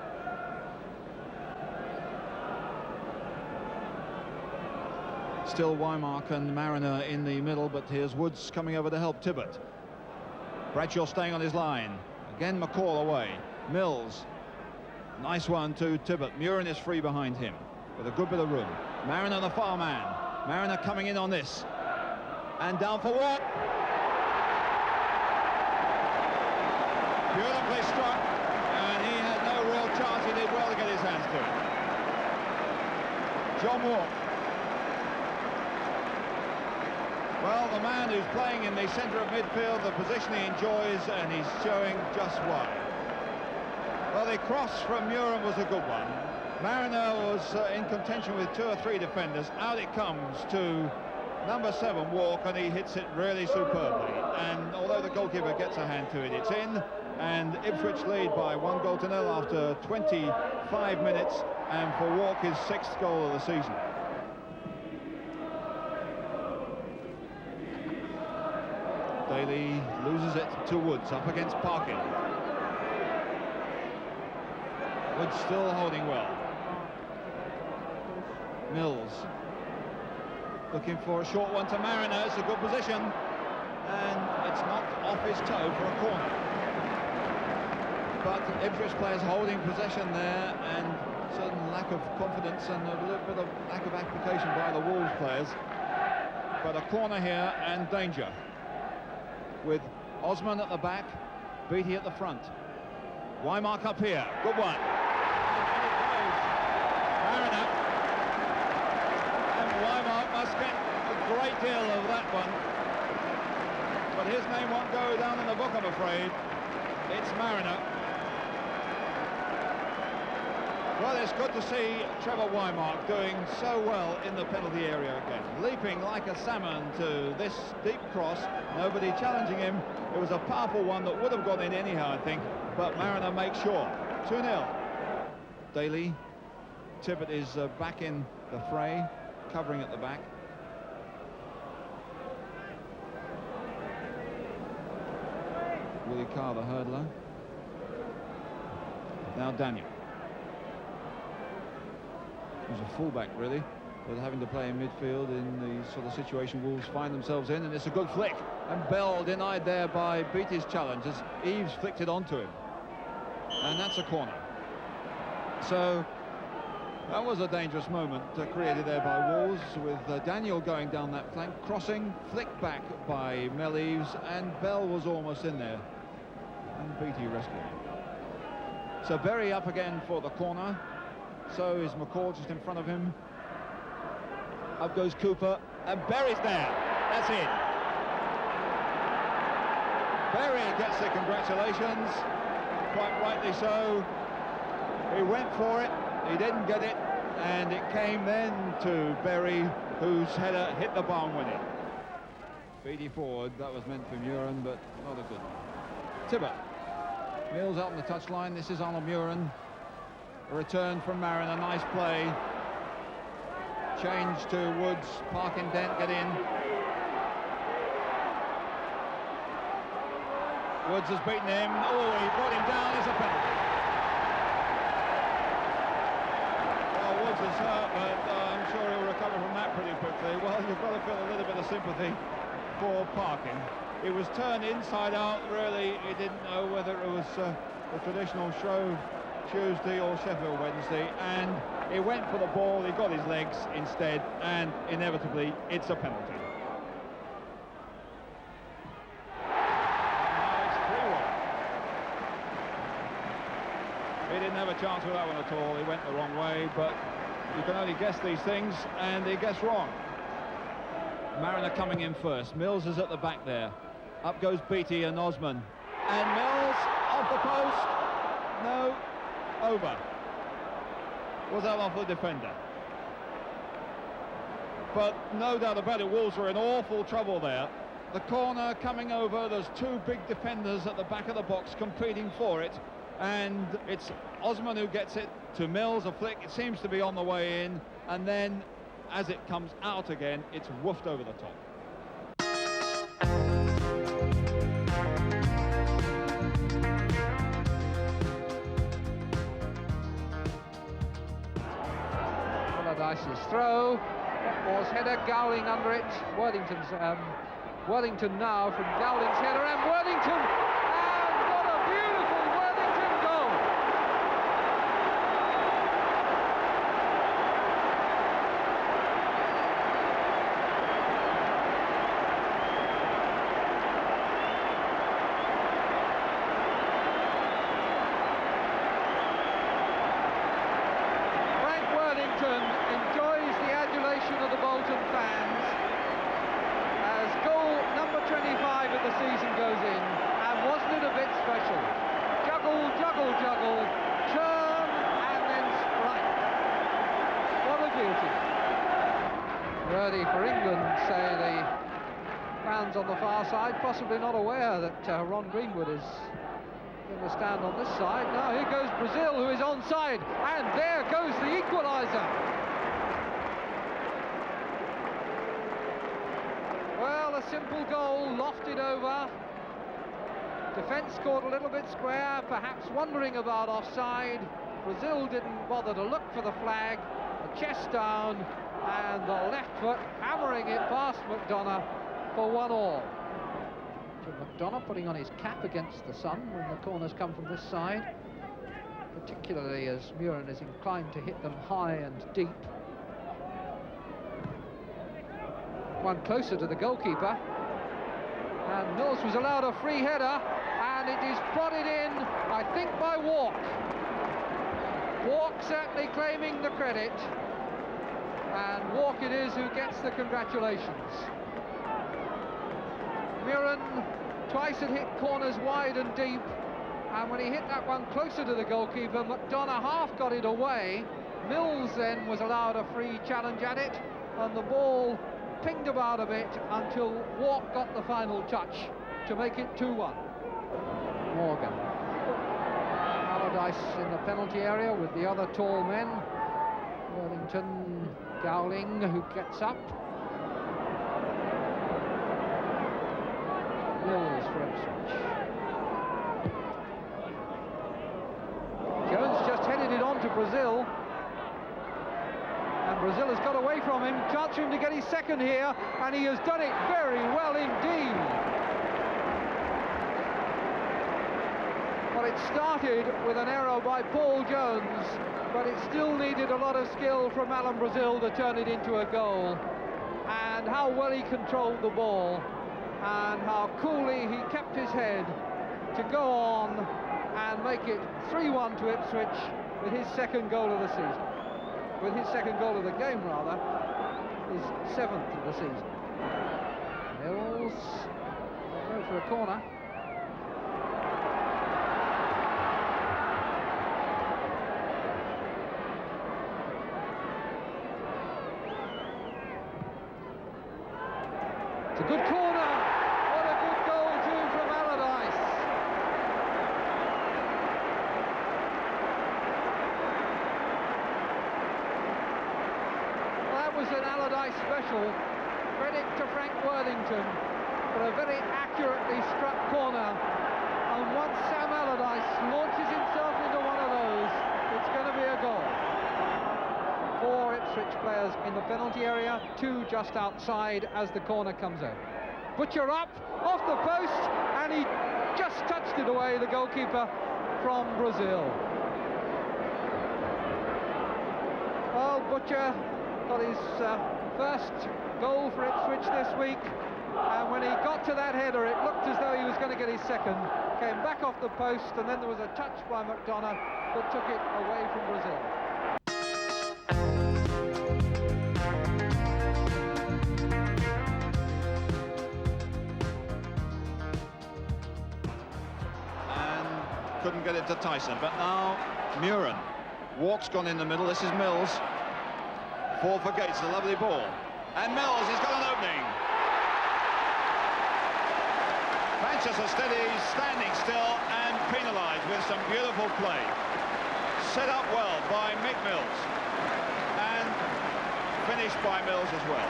Still Wymark and Mariner in the middle, but here's Woods coming over to help Tibbett. Bradshaw staying on his line. Again McCall away. Mills. Nice one to Tibbett. Murin is free behind him with a good bit of room. Mariner the far man. Mariner coming in on this. And down for Watt. Beautifully struck. And he had no real chance. He did well to get his hands to it. John Watt. Well, the man who's playing in the centre of midfield, the position he enjoys, and he's showing just why. Well, the cross from Murin was a good one. Mariner was in contention with 2 or 3 defenders. Out it comes to number 7, Walk, and he hits it really superbly. And although the goalkeeper gets a hand to it, it's in. And Ipswich lead by 1-0 after 25 minutes. And for Walk, his 6th goal of the season. Daly loses it to Woods, up against Parkin. Woods still holding well. Mills looking for a short one to Mariner. It's a good position, and it's not off his toe for a corner. But Ipswich players holding possession there, and certain lack of confidence and a little bit of lack of application by the Wolves players. But a corner here and danger, with Osman at the back, Beattie at the front. Wymark up here, good one. And it goes. Mariner. And Wymark must get a great deal of that one. But his name won't go down in the book, I'm afraid. It's Mariner. Well, it's good to see Trevor Wymark doing so well in the penalty area again. Leaping like a salmon to this deep cross, nobody challenging him. It was a powerful one that would have gone in anyhow, I think, but Mariner makes sure. 2-0. Daly. Tibbett is back in the fray, covering at the back. Willie Carr, the hurdler. Now Daniel. He's a fullback, really, but having to play in midfield in the sort of situation Wolves find themselves in, and it's a good flick. And Bell denied there by Beattie's challenge as Eves flicked it onto him. And that's a corner. So that was a dangerous moment created there by Wolves, with Daniel going down that flank, crossing, flicked back by Mel Eves, and Bell was almost in there. And Beattie rescued him. So Berry up again for the corner. So is McCall just in front of him. Up goes Cooper, and Berry's there. That's it. Berry gets the congratulations, quite rightly so. He went for it, he didn't get it, and it came then to Berry, whose header hit the bar and win it. Beattie forward, that was meant for Murin, but not a good one. Tibbett. Mills out on the touchline. This is Arnold Murin. A return from Mariner, nice play. Change to Woods, Parkin Dent get in. Woods has beaten him. Oh, he brought him down. It's a penalty. Well, Woods is hurt, but I'm sure he'll recover from that pretty quickly. Well, you've got to feel a little bit of sympathy for Parkin. He was turned inside out, really. He didn't know whether it was the traditional Shrove Tuesday or Sheffield Wednesday, and he went for the ball, he got his legs instead, and inevitably it's a penalty. And now it's 3-1. He didn't have a chance with that one at all. He went the wrong way, but you can only guess these things, and he guessed wrong. Mariner coming in first. Mills is at the back there. Up goes Beattie and Osman, and Mills off the post. No. Over. Was that off the defender? But no doubt about it, Wolves were in awful trouble there. The corner coming over, there's 2 big defenders at the back of the box competing for it, and it's Osman who gets it to Mills, a flick. It seems to be on the way in, and then as it comes out again, it's woofed over the top. Allardyce's throw, Moore's header, Gowling under it. Worthington now from Gowling's header, and Worthington, and what a beautiful Worthington goal! Frank Worthington enjoys the adulation of the Bolton fans as goal number 25 of the season goes in, and wasn't it a bit special? Juggle, juggle, juggle, turn and then strike. What a beauty. Worthy for England, say the fans on the far side, possibly not aware that Ron Greenwood is going to stand on this side. Now here goes Brazil, who is onside, and there goes the equaliser. Well, a simple goal, lofted over. Defence caught a little bit square, perhaps wondering about offside. Brazil didn't bother to look for the flag. The chest down, and the left foot hammering it past McDonough for 1-1. McDonough putting on his cap against the sun when the corners come from this side, particularly as Muren is inclined to hit them high and deep. One closer to the goalkeeper, and Mills was allowed a free header, and it is prodded in, I think, by Walk. Walk certainly claiming the credit, and Walk it is who gets the congratulations. Muren twice had hit corners wide and deep, and when he hit that one closer to the goalkeeper, McDonough half got it away. Mills then was allowed a free challenge at it, and the ball pinged about a bit until Walk got the final touch to make it 2-1. Morgan. Allardyce in the penalty area with the other tall men. Worthington, Gowling, who gets up. Mills for Ipswich. Jones just headed it on to Brazil. And Brazil has got away from him. Chance for him to get his second here, and he has done it very well indeed. Well, it started with an error by Paul Jones, but it still needed a lot of skill from Alan Brazil to turn it into a goal. And how well he controlled the ball, and how coolly he kept his head to go on and make it 3-1 to Ipswich with his second goal of the season. With his second goal of the game, rather, his 7th of the season. Mills go for a corner. It's a good corner. What a good goal too from Allardyce. That was an Allardyce special. Credit to Frank Worthington for a very accurately struck corner. And once Sam Allardyce launches himself into one of those, it's going to be a goal. 4 Ipswich players in the penalty area, 2 just outside as the corner comes out. Butcher up, off the post, and he just touched it away, the goalkeeper from Brazil. Well, Butcher got his first goal for Ipswich this week, and when he got to that header, it looked as though he was going to get his second. Came back off the post, and then there was a touch by McDonough that took it away from Brazil. Couldn't get it to Tyson, but now Muren. Walk's gone in the middle. This is Mills. 4 for Gates, a lovely ball. And Mills, he's got an opening. Manchester City standing still and penalised with some beautiful play. Set up well by Mick Mills. And finished by Mills as well.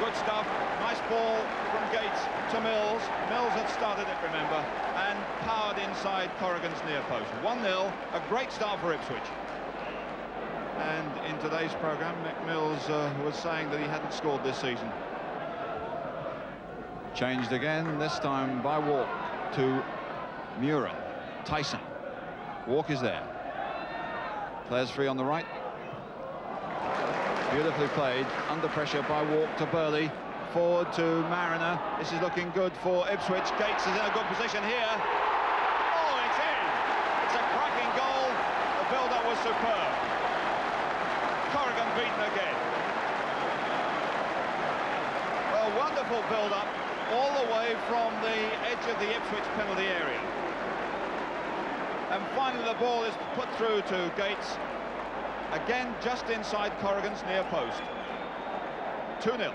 Good stuff. Nice ball from Gates to Mills. Mills had started it, remember, and powered inside Corrigan's near post. 1-0, a great start for Ipswich. And in today's programme, Mick Mills was saying that he hadn't scored this season. Changed again, this time by Walk to Muren. Tyson. Walk is there. Players free on the right. Beautifully played, under pressure by Walk to Burley. Forward to Mariner. This is looking good for Ipswich. Gates is in a good position here. Oh, it's in! It's a cracking goal. The build-up was superb. Corrigan beaten again. Well, wonderful build-up all the way from the edge of the Ipswich penalty area. And finally the ball is put through to Gates. Again, just inside Corrigan's near post. 2-0.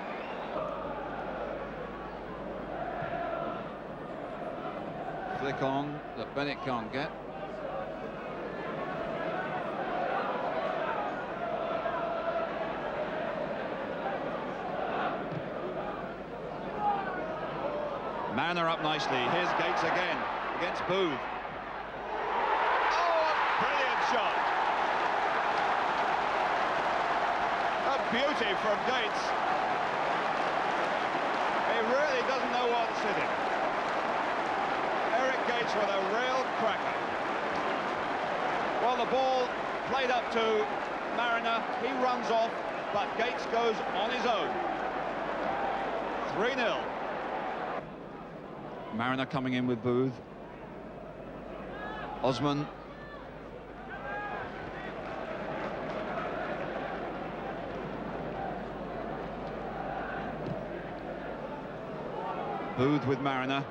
Flick on that Bennett can't get. Mariner up nicely. Here's Gates again against Booth. Oh, a brilliant shot. A beauty from Gates. He really doesn't know what's hitting. Eric Gates with a real cracker. Well, the ball played up to Mariner. He runs off, but Gates goes on his own. 3-0. Mariner coming in with Booth. Osman. Booth with Mariner.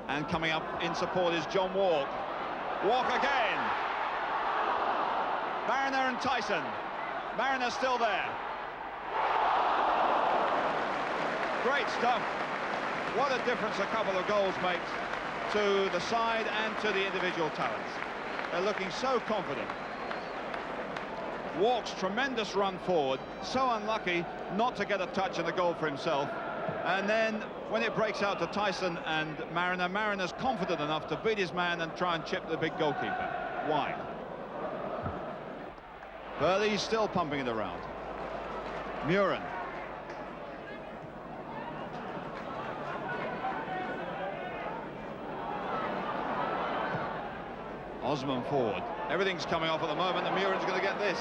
And coming up in support is John Walk. Walk again. Mariner and Tyson. Mariner still there. Great stuff. What a difference a couple of goals makes to the side and to the individual talents. They're looking so confident. Walk's tremendous run forward, so unlucky not to get a touch and a goal for himself. And then when it breaks out to Tyson and Mariner, Mariner's confident enough to beat his man and try and chip the big goalkeeper wide. Burley's still pumping it around. Muren. Osman forward. Everything's coming off at the moment, and Muren's going to get this.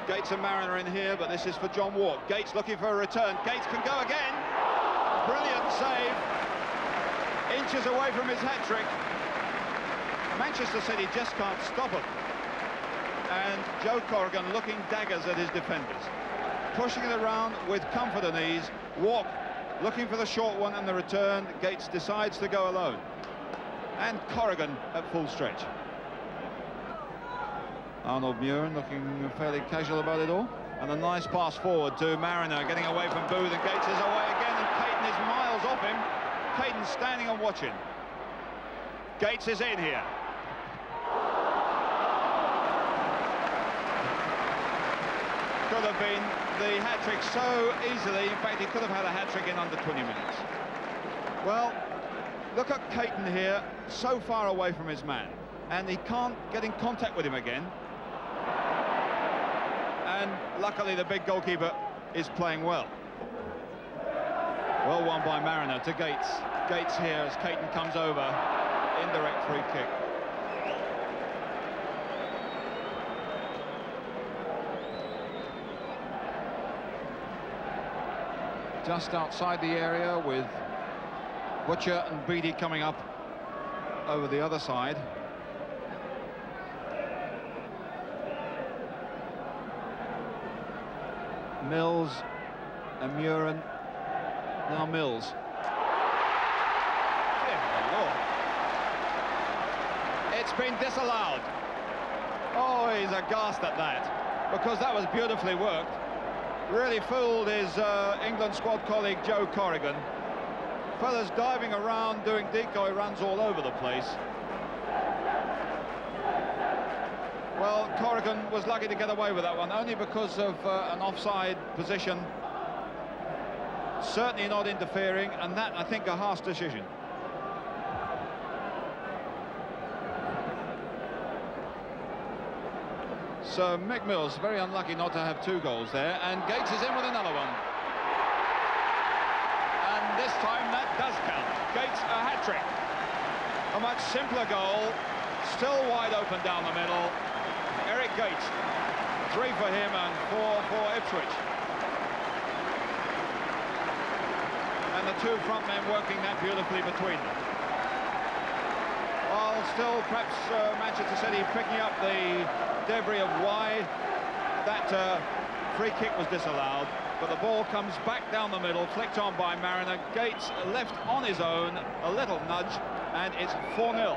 Gates and Mariner in here, but this is for John Walk. Gates looking for a return. Gates can go again. Brilliant save. Inches away from his hat-trick. Manchester City just can't stop him. And Joe Corrigan looking daggers at his defenders. Pushing it around with comfort and ease. Walk looking for the short one and the return. Gates decides to go alone. And Corrigan at full stretch. Arnold Muren looking fairly casual about it all. And a nice pass forward to Mariner, getting away from Booth, and Gates is away again, and Caton is miles off him. Caton standing and watching. Gates is in here. Could have been the hat-trick so easily. In fact, he could have had a hat-trick in under 20 minutes. Well, look at Caton here, so far away from his man, and he can't get in contact with him again. And luckily the big goalkeeper is playing well. Well won by Mariner to Gates. Gates here as Caton comes over. Indirect free kick. Just outside the area with Butcher and Beattie coming up over the other side. Mills and Muren. Now Mills. It's been disallowed. Oh, he's aghast at that, because that was beautifully worked. Really fooled his England squad colleague Joe Corrigan. Fellas diving around, doing decoy runs all over the place. Well, Corrigan was lucky to get away with that one, only because of an offside position. Certainly not interfering, and that, I think, a harsh decision. So Mick Mills very unlucky not to have 2 goals there, and Gates is in with another one. And this time that does count. Gates a hat-trick. A much simpler goal, still wide open down the middle. Eric Gates, 3 for him and 4 for Ipswich. And the 2 front men working that beautifully between them. While still perhaps Manchester City picking up the debris of why that free kick was disallowed, but the ball comes back down the middle, flicked on by Mariner. Gates left on his own, a little nudge, and it's 4-0.